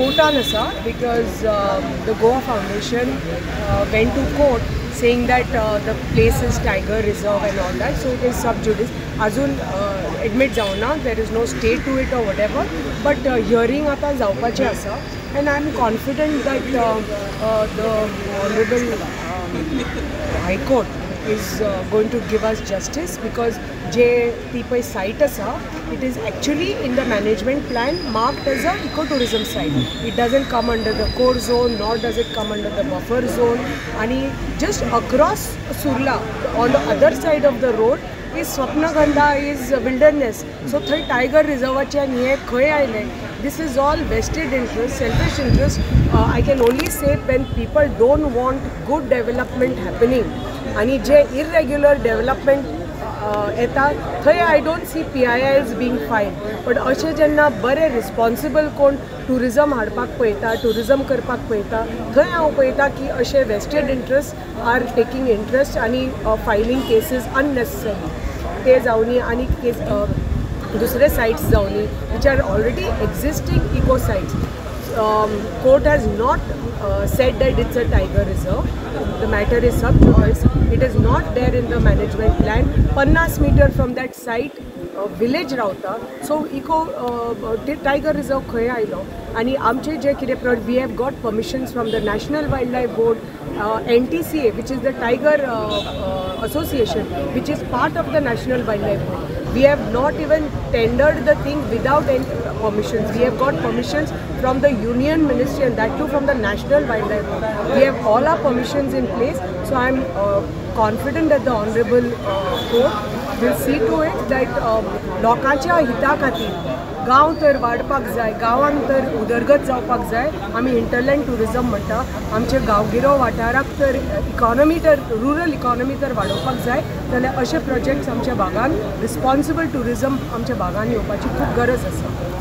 कोर्टान आसा because the Goa Foundation went to court saying that the place is tiger reserve and all that, so it is sub judice. Azun admit जावना, there is no stay to it or whatever, but hearing आता जावपाचे आसा, and I am confident that the Honorable High Court is going to give us justice, because je people site asa, it is actually in the management plan marked as a ecotourism site. It doesn't come under the core zone, nor does it come under the buffer zone. And just across Surla, on the other side of the road, is Swapnagandha, is wilderness. So thai tiger reserve चे निये खय आयले. This is all vested interest, selfish interest. I can only say when people don't want good development happening, आणि जे irregular development येता थंय I don't see PIIs being filed. But अशें जेन्ना बरे responsible कोण tourism हाडपाक पळयता, tourism करपाक पळयता, थंय हांव पळयता की अशे vested interests are taking interest आणि filing cases unnecessary. ते जावनी आनी केस दुसरे sites जावनी which are already existing eco sites. Court has not said that it's a tiger reserve. The matter is sub judice. It is not there in the management plan. 50 meters from that site, village रावता. So eco tiger reserve खंय आयलो. आणि आमचे जे कितें we have got permissions from the National Wildlife Board, NTCA, which is the Tiger Association, which is part of the National Wildlife Board. We have not even tendered the thing without any permissions. We have got permissions from the Union Ministry, and that too from the National Wildlife Board. We have all our permissions in place. So I am confident that the Honorable Court will see to it that लोकांच्या हिता खातीर गांव तर वाडपाक जाय, गांवांत तर उदरगत जावपाक जाय. आमी हिंटरलँड टुरिजम म्हणटा, आमचे गांवगिरो वाठाराक तर इकॉनॉमी तर रुरल इकॉनॉमी तर वाडोवपाक जाय, जाल्यार अशे प्रोजेक्ट्स आमच्या भागान रिस्पॉन्सिबल टुरिजम आमच्या भागान येवपाची खूब गरज आसा.